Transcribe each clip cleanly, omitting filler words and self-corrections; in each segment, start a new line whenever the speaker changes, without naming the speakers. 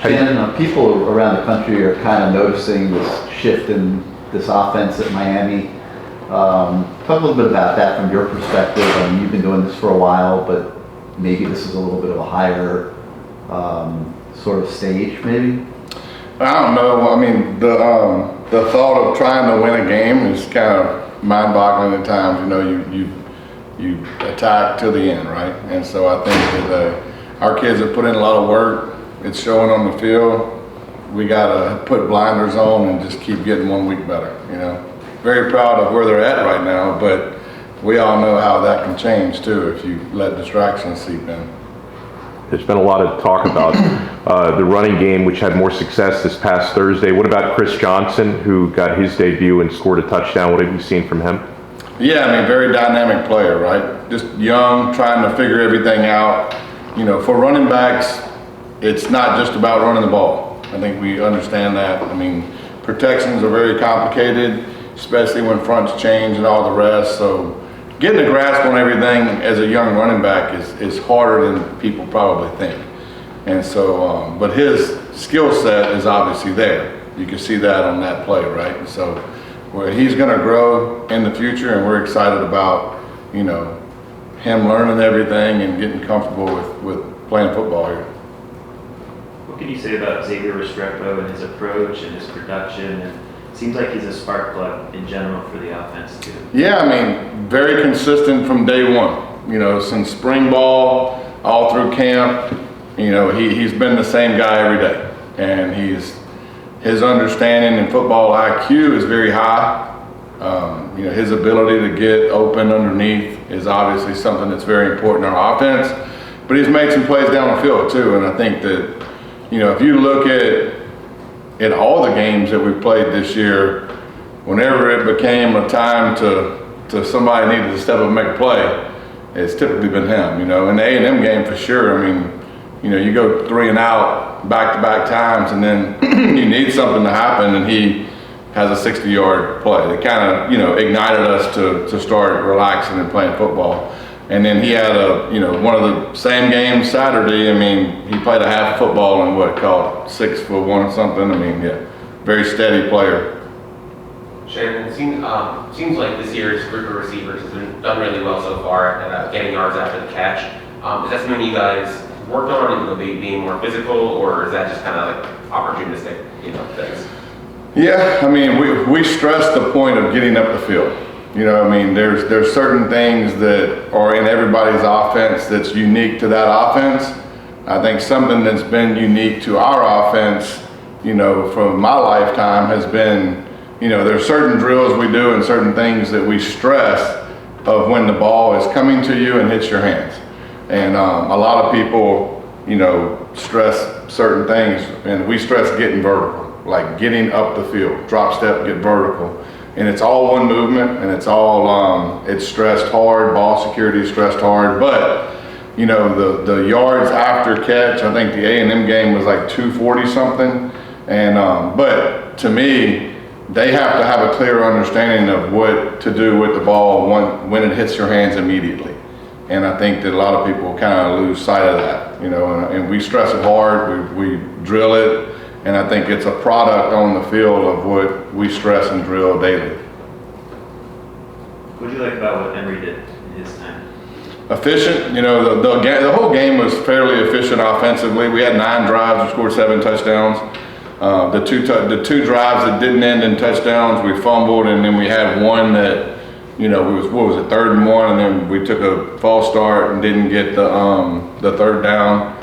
Shannon, people around the country are kind of noticing this shift in this offense at Miami. Talk a little bit about that from your perspective. I mean, you've been doing this for a while, but maybe this is a little bit of a higher sort of stage, maybe?
I don't know. I mean, the thought of trying to win a game is kind of mind-boggling at times. You know, you attack to the end, right? And so I think that our kids have put in a lot of work. It's showing on the field. We got to put blinders on and just keep getting 1 week better, you know. Very proud of where they're at right now, but we all know how that can change too if you let distractions seep in.
There's been a lot of talk about the running game, which had more success this past Thursday. What about Chris Johnson, who got his debut and scored a touchdown? What have you seen from him?
Yeah, I mean, very dynamic player, right? Just young, trying to figure everything out. You know, for running backs, it's not just about running the ball. I think we understand that. I mean, protections are very complicated, especially when fronts change and all the rest. So getting a grasp on everything as a young running back is harder than people probably think. And so, but his skill set is obviously there. You can see that on that play, right? And so where he's going to grow in the future, and we're excited about, you know, him learning everything and getting comfortable with playing football here.
What can you say about Xavier Restrepo and his approach and his production? And it seems like he's a spark plug in general for the offense too.
Yeah, I mean, very consistent from day one. You know, since spring ball, all through camp, you know, he's been the same guy every day. And his understanding in football IQ is very high. You know, his ability to get open underneath is obviously something that's very important in our offense. But he's made some plays down the field too, and I think that, you know, if you look at all the games that we've played this year, whenever it became a time to somebody needed to step up and make a play, it's typically been him. You know, in the A&M game for sure. I mean, you know, you go 3 and out back-to-back times, and then you need something to happen, and he has a 60-yard play. It kind of, you know, ignited us to start relaxing and playing football. And then he had one of the same games Saturday. I mean, he played a half football and what, called 6'1" or something. I mean, yeah, very steady player.
Shannon, it seems like this year's group of receivers has done really well so far at getting yards after the catch. Is that something you guys worked on, being more physical, or is that just kind of like opportunistic, things?
Yeah, I mean, we stress the point of getting up the field. You know, I mean, there's certain things that are in everybody's offense that's unique to that offense. I think something that's been unique to our offense, you know, from my lifetime has been, you know, there's certain drills we do and certain things that we stress of when the ball is coming to you and hits your hands. And a lot of people, you know, stress certain things, and we stress getting vertical, like getting up the field, drop step, get vertical. And it's all one movement, and it's all, it's stressed hard, ball security is stressed hard, but, you know, the yards after catch, I think the A&M game was like 240 something, and, but to me, they have to have a clear understanding of what to do with the ball when it hits your hands immediately. And I think that a lot of people kind of lose sight of that, you know, and we stress it hard, we drill it, and I think it's a product on the field of what we stress and drill daily.
What do you like about what Emory did in his time?
Efficient, you know, the whole game was fairly efficient offensively. We had 9 drives, we scored 7 touchdowns. The two drives that didn't end in touchdowns, we fumbled, and then we had one that, you know, what was it, 3rd and 1, and then we took a false start and didn't get the 3rd down.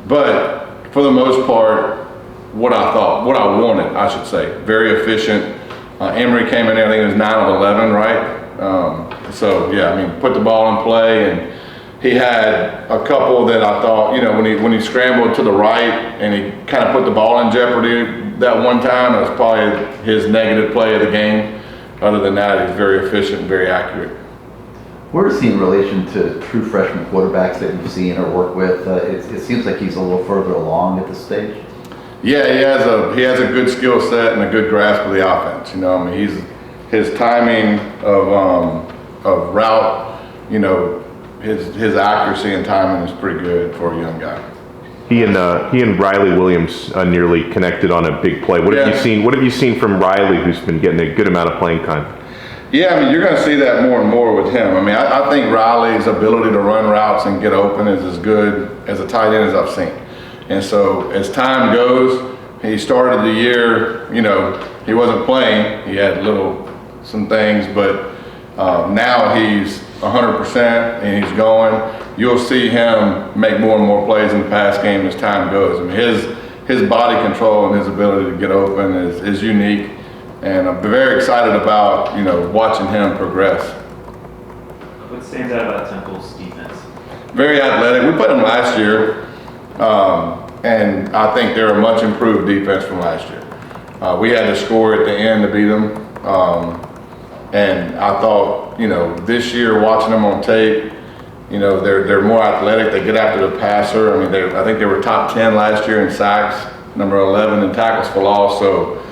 But for the most part, what I wanted, I should say, very efficient. Emory came in there, I think it was 9 of 11, right? So yeah, I mean, put the ball in play, and he had a couple that I thought, you know, when he scrambled to the right and he kind of put the ball in jeopardy that one time, it was probably his negative play of the game. Other than that, he's very efficient and very accurate.
Where is he in relation to true freshman quarterbacks that you've seen or worked with? It seems like he's a little further along at this stage.
Yeah, he has a good skill set and a good grasp of the offense. You know, I mean, his timing of route, you know, his accuracy and timing is pretty good for a young guy.
He and Riley Williams nearly connected on a big play. What have you seen? What have you seen from Riley, who's been getting a good amount of playing time?
Yeah, I mean, you're going to see that more and more with him. I mean, I think Riley's ability to run routes and get open is as good as a tight end as I've seen. And so as time goes, he started the year, you know, he wasn't playing. He had some things, but now he's 100% and he's going. You'll see him make more and more plays in the pass game as time goes. I mean, his body control and his ability to get open is unique. And I'm very excited about, you know, watching him progress.
What stands out about Temple's defense?
Very athletic. We played them last year, and I think they're a much improved defense from last year. We had to score at the end to beat them, and I thought, you know, this year watching them on tape, you know, they're more athletic. They get after the passer. I mean, I think they were top 10 last year in sacks, number 11 in tackles for loss. So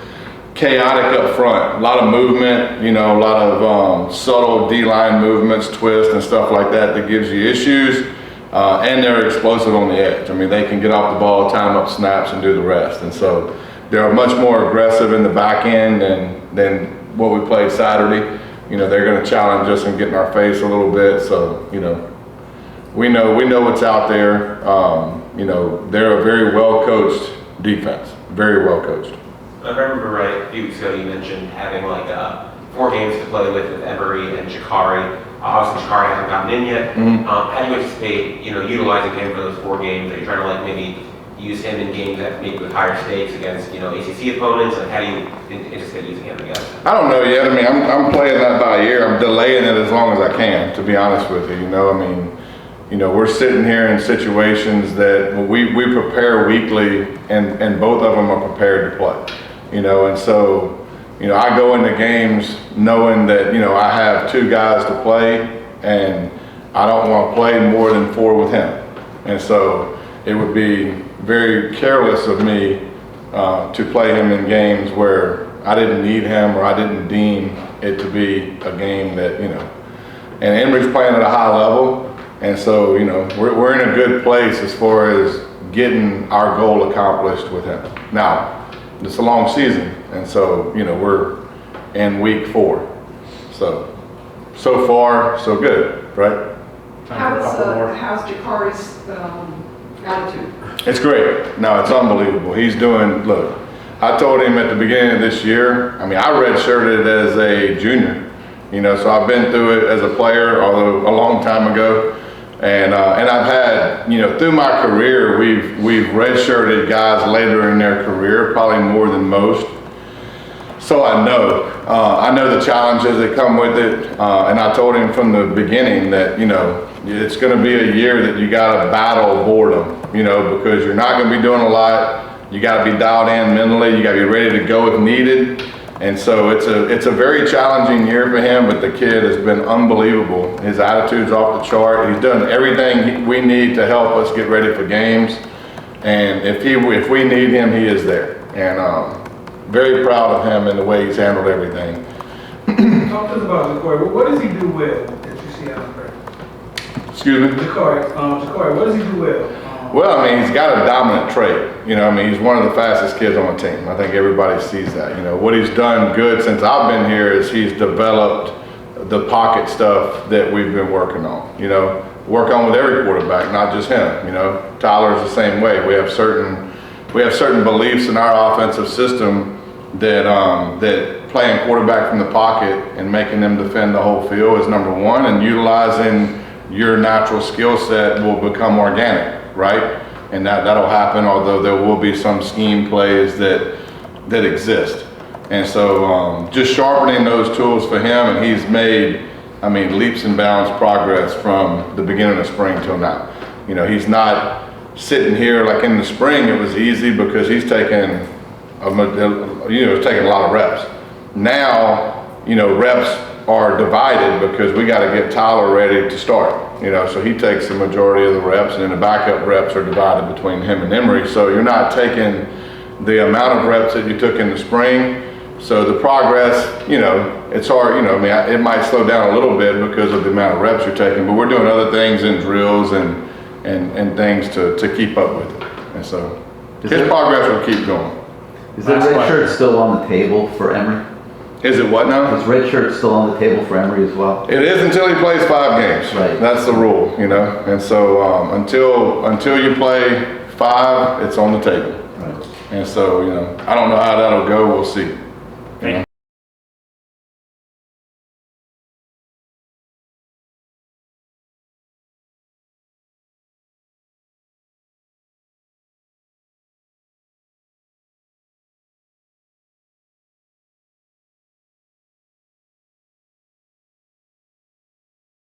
chaotic up front, a lot of movement, you know, a lot of subtle D-line movements, twists and stuff like that gives you issues, and they're explosive on the edge. I mean, they can get off the ball, time up snaps, and do the rest. And so they're much more aggressive in the back end than what we played Saturday. You know, they're going to challenge us and get in our face a little bit. So, you know, we know what's out there. You know, they're a very well-coached defense, very well-coached.
If I remember right, a few weeks ago you mentioned having like 4 games to play with Emory and Jacurri. Obviously Jacurri hasn't gotten in yet.
Mm-hmm.
How do you anticipate, you know, utilizing him for those 4 games? Are you trying to like maybe use him in games that maybe with higher stakes against, you know, ACC opponents? Like how do you anticipate using him, I guess?
I don't know yet. I mean, I'm playing that by ear. I'm delaying it as long as I can, to be honest with you. You know, I mean, you know, we're sitting here in situations that we prepare weekly, and both of them are prepared to play. You know, and so, you know, I go into games knowing that, you know, I have 2 guys to play, and I don't want to play more than 4 with him. And so it would be very careless of me to play him in games where I didn't need him or I didn't deem it to be a game that, you know, and Emory's playing at a high level. And so, you know, we're in a good place as far as getting our goal accomplished with him. Now, it's a long season, and so, you know, we're in week 4. So far, so good, right?
How's Jacurri's attitude?
It's great. No, it's unbelievable. He's doing, look, I told him at the beginning of this year, I mean, I redshirted as a junior, you know, so I've been through it as a player, although a long time ago. And I've had, you know, through my career, we've redshirted guys later in their career, probably more than most. So I know the challenges that come with it. And I told him from the beginning that, you know, it's going to be a year that you got to battle boredom, you know, because you're not going to be doing a lot. You got to be dialed in mentally. You got to be ready to go if needed. And so it's a very challenging year for him, but the kid has been unbelievable. His attitude's off the chart. He's done everything we need to help us get ready for games. And if we need him, he is there. And very proud of him and the way he's handled everything.
Talk to us about Jacurri. What does he do well that you see out there?
Excuse me?
Jacurri, what does he do well?
Well, I mean, he's got a dominant trait. You know, I mean, he's one of the fastest kids on the team. I think everybody sees that. You know, what he's done good since I've been here is he's developed the pocket stuff that we've been working on. You know, work on with every quarterback, not just him. You know, Tyler's the same way. We have certain beliefs in our offensive system that playing quarterback from the pocket and making them defend the whole field is number one, and utilizing your natural skill set will become organic. Right? And that'll happen, although there will be some scheme plays that exist. And so just sharpening those tools for him, and he's made, I mean, leaps and bounds progress from the beginning of spring till now. You know, he's not sitting here like in the spring it was easy because he's taking a lot of reps. Now, you know, reps are divided because we got to get Tyler ready to start. You know, so he takes the majority of the reps, and then the backup reps are divided between him and Emory. So you're not taking the amount of reps that you took in the spring. So the progress, you know, it's hard, you know, I mean, it might slow down a little bit because of the amount of reps you're taking, but we're doing other things in drills and things to keep up with it. And so
Is
his
there-
progress will keep going.
Is the
Last
red
question.
shirt still on the table for Emory?
Is it what now?
Is red shirt still on the table for Emory as well?
It is until he plays 5 games.
Right.
That's the rule, you know? And so, until you play 5, it's on the table.
Right.
And so, you know, I don't know how that'll go. We'll see.